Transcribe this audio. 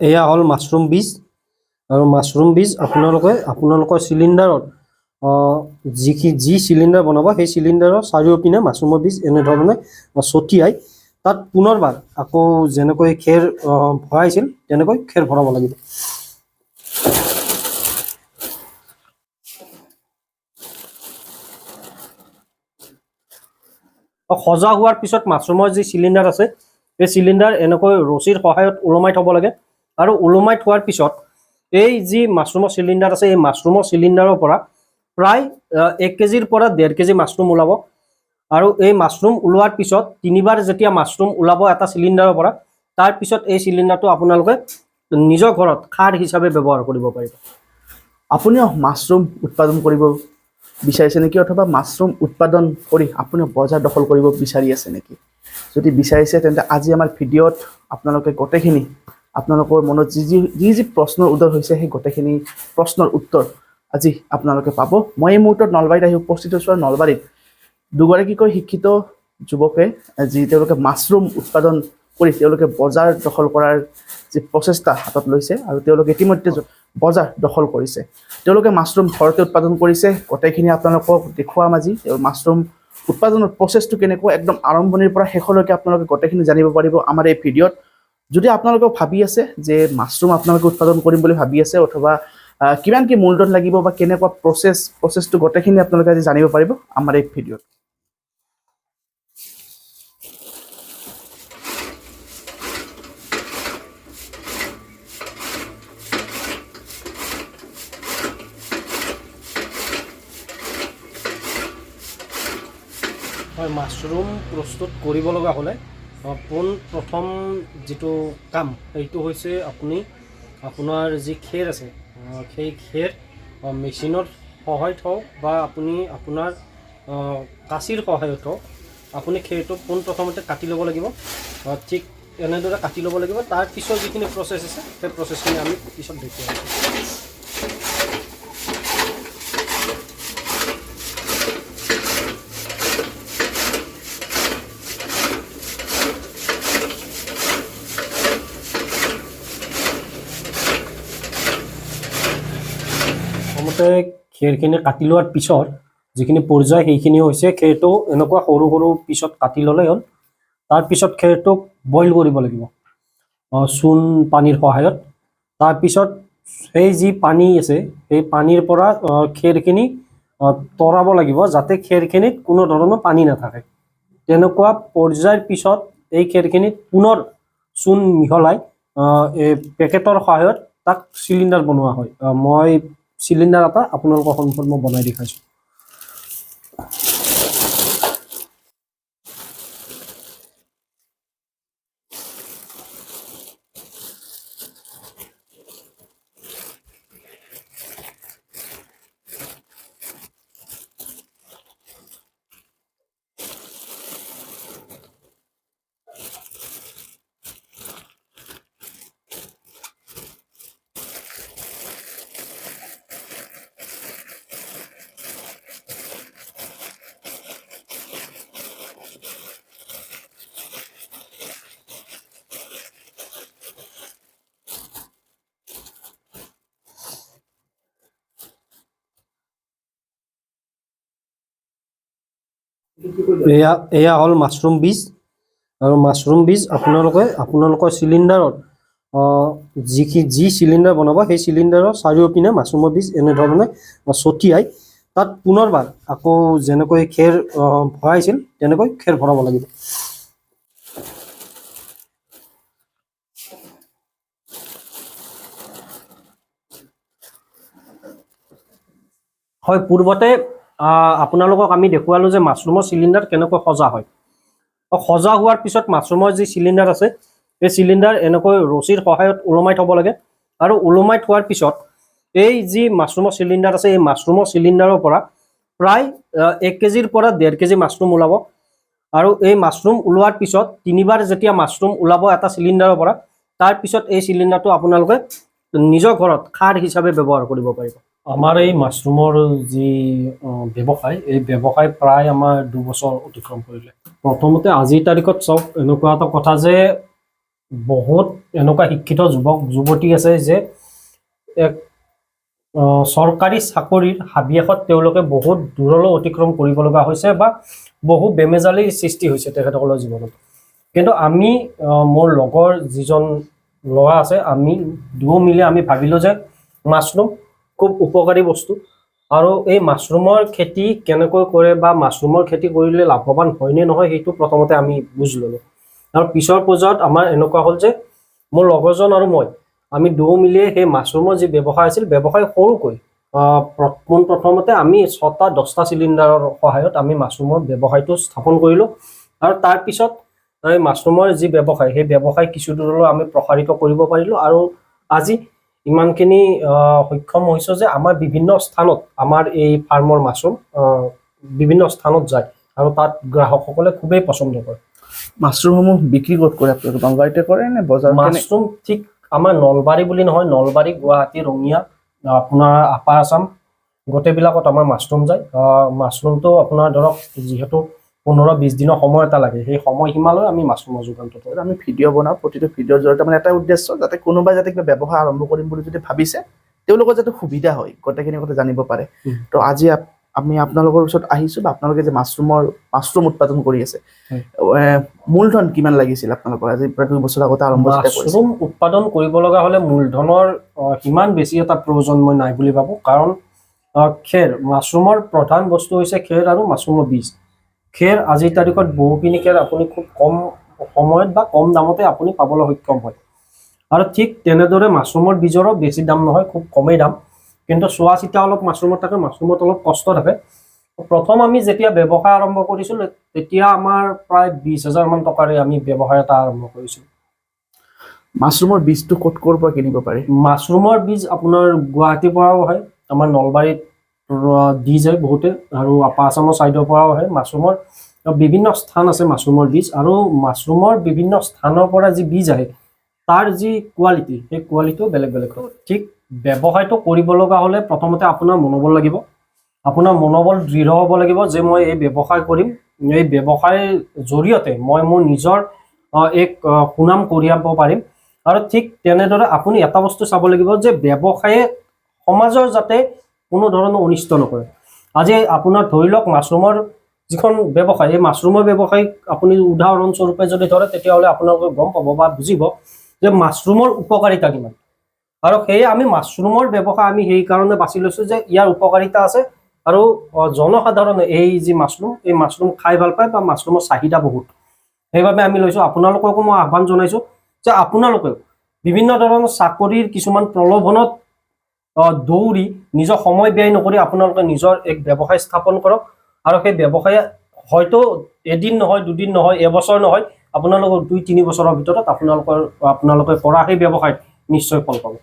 এয়া হল মাশৰুম বীজ আৰু মাশৰুম বীজ আপোনালোকৰ চিলিণ্ডাৰত যি চিলিণ্ডাৰ বনাব সেই চিলিণ্ডাৰৰ চাৰিওপিনে মাশৰুমৰ বীজ এনেধৰণে ছটিয়াই তাত পুনৰবাৰ আকৌ যেনেকৈ খেৰ ভৰাইছিল তেনেকৈ খেৰ ভৰাব লাগিব। সজা হোৱাৰ পিছত মাশৰুমৰ যি চিলিণ্ডাৰ আছে এই চিলিণ্ডাৰ এনেকৈ ৰছীৰ সহায়ত ওলমাই থ'ব লাগে আৰু ওলমাই থোৱাৰ পিছত এই যি মাশৰুমৰ চিলিণ্ডাৰ আছে এই মাশৰুমৰ চিলিণ্ডাৰৰ পৰা প্ৰায় 1 কেজিৰ পৰা 1.5 কেজি মাশৰুম ওলাব আৰু এই মাশৰুম ওলোৱাৰ পিছত তিনিবাৰ যেতিয়া মাশৰুম ওলাব এটা চিলিণ্ডাৰৰ পৰা তাৰ পিছত এই চিলিণ্ডাৰটো আপোনালোকে নিজৰ ঘৰত খাৰ হিচাপে ব্যৱহাৰ কৰিব পাৰিব। আপুনিও মাশৰুম উৎপাদন কৰিব বিচাৰিছে নেকি অথবা মাশৰুম উৎপাদন কৰি আপুনি বজাৰ দখল কৰিব বিচাৰি আছে নেকি? যদি বিচাৰিছে তেন্তে আজি আমাৰ ভিডিঅ'ত আপোনালোকে গোটেইখিনি আপোনালোকৰ মনত যি প্ৰশ্নৰ উত্তৰ হৈছে সেই গোটেইখিনি প্ৰশ্নৰ উত্তৰ আজি আপোনালোকে পাব। মই এই মুহূৰ্তত নলবাৰীত আহি উপস্থিত হৈছোঁ আৰু নলবাৰীত দুগৰাকীকৈ শিক্ষিত যুৱকে যি তেওঁলোকে মাশৰুম উৎপাদন কৰি তেওঁলোকে বজাৰ দখল কৰাৰ যি প্ৰচেষ্টা হাতত লৈছে আৰু তেওঁলোকে ইতিমধ্যে বজাৰ দখল কৰিছে। তেওঁলোকে মাশৰুম ঘৰতে উৎপাদন কৰিছে। গোটেইখিনি আপোনালোকক দেখুৱাম আজি মাশৰুম উৎপাদনৰ প্ৰচেছটো কেনেকুৱা একদম আৰম্ভণিৰ পৰা শেষলৈকে আপোনালোকে গোটেইখিনি জানিব পাৰিব আমাৰ এই ভিডিঅ'ত। যদি আপোনালোকে ভাবি আছে যে মাশৰুম আপোনালোকে উৎপাদন কৰিম বুলি ভাবি আছে অথবা কিমান কি মূলধন লাগিব বা কেনেকুৱা প্ৰচেছটো গোটেইখিনি আপোনালোকে আজি জানিব পাৰিব আমাৰ এই ভিডিঅ'ত। হয়, মাশৰুম প্ৰস্তুত কৰিব লগা হ'লে প্ৰথম যিটো কাম সেইটো হৈছে আপোনাৰ যি খেৰ আছে সেই খেৰ মেচিনৰ সহায়ত হওক বা আপুনি আপোনাৰ কাঁচিৰ সহায়ত হওক আপুনি খেৰটো পোনপ্ৰথমতে কাটি ল'ব লাগিব। ঠিক এনেদৰে কাটি ল'ব লাগিব। তাৰপিছত যিখিনি প্ৰচেছ আছে সেই প্ৰচেছখিনি আমি পিছত দেখুৱাম। প্ৰথমতে খেৰখিনি কাটি লোৱাৰ পিছত যিখিনি পৰ্যায় সেইখিনি হৈছে খেৰটো এনেকুৱা সৰু সৰু পিছত কাটি ল'লেই হ'ল। তাৰপিছত খেৰটোক বইল কৰিব লাগিব চূণ পানীৰ সহায়ত। তাৰপিছত সেই যি পানী আছে সেই পানীৰ পৰা খেৰখিনি তৰাব লাগিব যাতে খেৰখিনিত কোনো ধৰণৰ পানী নাথাকে। তেনেকুৱা পৰ্যায়ৰ পিছত এই খেৰখিনিত পুনৰ চূণ মিহলাই এই পেকেটৰ সহায়ত তাক চিলিণ্ডাৰ বনোৱা হয়। মই চিলিণ্ডাৰ এটা আপোনালোকৰ সন্মুখত মই বনাই দেখাইছোঁ। এয়া হল মাশৰুম বীজ আৰু মাশৰুম বীজ আপোনালোকৰ চিলিণ্ডাৰত যি চিলিণ্ডাৰ বনাব সেই চিলিণ্ডাৰৰ চাৰিওপিনে মাশৰুমৰ বীজ এনেধৰণে ছটিয়াই তাত পুনৰবাৰ আকৌ যেনেকৈ খেৰ ভৰাইছিল তেনেকৈ খেৰ ভৰাব লাগিব। হয়, পূৰ্বতে আপোনালোকক আমি দেখুৱালোঁ যে মাশৰুমৰ চিলিণ্ডাৰ কেনেকৈ সজা হয়। সজা হোৱাৰ পিছত মাশৰুমৰ যি চিলিণ্ডাৰ আছে এই চিলিণ্ডাৰ এনেকৈ ৰছীৰ সহায়ত ওলমাই থ'ব লাগে আৰু ওলমাই থোৱাৰ পিছত এই যি মাশৰুমৰ চিলিণ্ডাৰ আছে এই মাশৰুমৰ চিলিণ্ডাৰৰ পৰা প্ৰায় 1 কেজিৰ পৰা 1.5 কেজি মাশৰুম ওলাব আৰু এই মাশৰুম ওলোৱাৰ পিছত তিনিবাৰ যেতিয়া মাশৰুম ওলাব এটা চিলিণ্ডাৰৰ পৰা তাৰ পিছত এই চিলিণ্ডাৰটো আপোনালোকে নিজৰ ঘৰত খাৰ হিচাপে ব্যৱহাৰ কৰিব পাৰিব। আমাৰ এই মাশৰুমৰ যি ব্যৱসায় এই ব্যৱসায় প্ৰায় আমাৰ 2 বছৰ অতিক্ৰম কৰিলে। প্ৰথমতে আজিৰ তাৰিখত চাওক এনেকুৱা এটা কথা যে বহুত এনেকুৱা শিক্ষিত যুৱক যুৱতী আছে যে এক চৰকাৰী চাকৰিৰ হাবিয়াসত তেওঁলোকে বহুত দূৰলৈ অতিক্ৰম কৰিব লগা হৈছে বা বহু বেমেজালিৰ সৃষ্টি হৈছে তেখেতসকলৰ জীৱনত। কিন্তু আমি মোৰ লগৰ যিজন ল'ৰা আছে আমি দুয়ো মিলি আমি ভাবিলোঁ যে মাছৰুম খুব উপকাৰী বস্তু আৰু এই মাছৰুমৰ খেতি কেনেকৈ কৰে বা মাছৰুমৰ খেতি কৰিলে লাভৱান হয়নে নহয় সেইটো প্ৰথমতে আমি বুজ ল'লোঁ। আৰু পিছৰ পৰ্যায়ত আমাৰ এনেকুৱা হ'ল যে মোৰ লগৰজন আৰু মই আমি দুয়ো মিলিয়ে সেই মাছৰুমৰ যি ব্যৱসায় আছিল ব্যৱসায় সৰুকৈ প্ৰথমতে আমি 6টা 10টা চিলিণ্ডাৰৰ সহায়ত আমি মাছৰুমৰ ব্যৱসায়টো স্থাপন কৰিলোঁ আৰু তাৰপিছত এই মাছৰুমৰ যি ব্যৱসায় সেই ব্যৱসায় কিছু দূৰলৈ আমি প্ৰসাৰিত কৰিব পাৰিলোঁ আৰু আজি ইমানখিনি সক্ষম হৈছোঁ যে আমাৰ বিভিন্ন স্থানত আমাৰ এই ফাৰ্মৰ মাছৰুম বিভিন্ন স্থানত যায় আৰু তাত গ্ৰাহকসকলে খুবেই পচন্দ কৰে। মাছৰুমসমূহ বিক্ৰী ক'ত কৰে আপোনালোকে? নলবাৰীতে কৰে নে বজাৰত? মাছৰুম ঠিক আমাৰ নলবাৰী বুলি নহয়, নলবাৰী, গুৱাহাটী, ৰঙিয়া, আপোনাৰ আপাৰ আছাম গোটেইবিলাকত আমাৰ মাছৰুম যায়। মাছৰুমটো আপোনাৰ ধৰক যিহেতু 15-20 দিনৰ সময় এটা লাগে, সেই সময়সীমালৈ আমি মাছৰুমৰ যোগানটো কৰোঁ। আমি ভিডিঅ' বনাওঁ, প্ৰতিটো ভিডিঅ'ৰ জৰিয়তে মানে এটা উদ্দেশ্য যাতে কোনোবাই যাতে কিবা ব্যৱসায় আৰম্ভ কৰিম বুলি যদি ভাবিছে তেওঁলোকৰ যাতে সুবিধা হয়, গোটেইখিনি কথা জানিব পাৰে। তো আজি আমি আপোনালোকৰ ওচৰত আহিছোঁ বা আপোনালোকে যে মাছৰুম উৎপাদন কৰি আছে, মূলধন কিমান লাগিছিল আপোনালোকৰ আজি প্ৰায় 2 বছৰ আগতে আৰম্ভ কৰিছে? মাছৰুম উৎপাদন কৰিব লগা হ'লে মূলধনৰ সিমান বেছি এটা প্ৰয়োজন মই নাই বুলি ভাবোঁ, কাৰণ খেৰ, মাছৰুমৰ প্ৰধান বস্তু হৈছে খেৰ আৰু মাছৰুমৰ বীজ। খেৰ আজিৰ তাৰিখত বহুখিনি খেৰ আপুনি খুব কম সময়ত বা কম দামতে আপুনি পাবলৈ সক্ষম হয় আৰু ঠিক তেনেদৰে মাছৰুমৰ বীজৰো বেছি দাম নহয়, খুব কমেই দাম, কিন্তু চোৱা চিতা অলপ মাছৰুমত থাকে, মাছৰুমত অলপ কষ্ট থাকে। প্ৰথম আমি যেতিয়া ব্যৱসায় আৰম্ভ কৰিছিলোঁ তেতিয়া আমাৰ প্ৰায় 20,000 মান টকাৰে আমি ব্যৱসায় এটা আৰম্ভ কৰিছিলোঁ। মাছৰুমৰ বীজটো ক'ৰ পৰা কিনিব পাৰি? মাছৰুমৰ বীজ আপোনাৰ গুৱাহাটীৰ পৰাও আহে, আমাৰ নলবাৰীত দি যায় বহুতে, আৰু আপাৰ আছামৰ ছাইডৰ পৰাও আহে। মাছৰুমৰ বিভিন্ন স্থান আছে মাছৰুমৰ বীজ, আৰু মাছৰুমৰ বিভিন্ন স্থানৰ পৰা যি বীজ আহে তাৰ যি কোৱালিটি সেই কোৱালিটিও বেলেগ বেলেগ হয়। ঠিক ব্যৱসায়টো কৰিব লগা হ'লে প্ৰথমতে আপোনাৰ মনোবল লাগিব, আপোনাৰ মনোবল দৃঢ় হ'ব লাগিব যে মই এই ব্যৱসায় কৰিম, এই ব্যৱসায়ৰ জৰিয়তে মই মোৰ নিজৰ এক সুনাম কঢ়িয়াব পাৰিম। আৰু ঠিক তেনেদৰে আপুনি এটা বস্তু চাব লাগিব যে ব্যৱসায়ে সমাজৰ যাতে কোনো ধৰণৰ অনিষ্ট নকৰে। আজি আপোনাৰ ধৰি লওক মাছৰুমৰ যিখন ব্যৱসায়, এই মাছৰুমৰ ব্যৱসায় আপুনি উদাহৰণস্বৰূপে যদি ধৰে তেতিয়াহ'লে আপোনালোকে গম পাব বা বুজিব যে মাছৰুমৰ উপকাৰিতা কিমান। আৰু সেয়ে আমি মাছৰুমৰ ব্যৱসায় আমি সেইকাৰণে বাছি লৈছোঁ যে ইয়াৰ উপকাৰিতা আছে আৰু জনসাধাৰণে এই যি মাছৰুম, এই মাছৰুম খাই ভাল পায় বা মাছৰুমৰ চাহিদা বহুত, সেইবাবে আমি লৈছোঁ। আপোনালোককো মই আহ্বান জনাইছোঁ যে আপোনালোকেও বিভিন্ন ধৰণৰ চাকৰিৰ কিছুমান প্ৰলোভনত দৌৰি নিজৰ সময় ব্যয় নকৰি আপোনালোকে নিজৰ এক ব্যৱসায় স্থাপন কৰক, আৰু সেই ব্যৱসায়ে হয়তো এদিন নহয়, দুদিন নহয়, এবছৰ নহয়, আপোনালোকৰ 2-3 বছৰৰ ভিতৰত আপোনালোকে কৰা সেই ব্যৱসায়ত নিশ্চয় ফল পাব।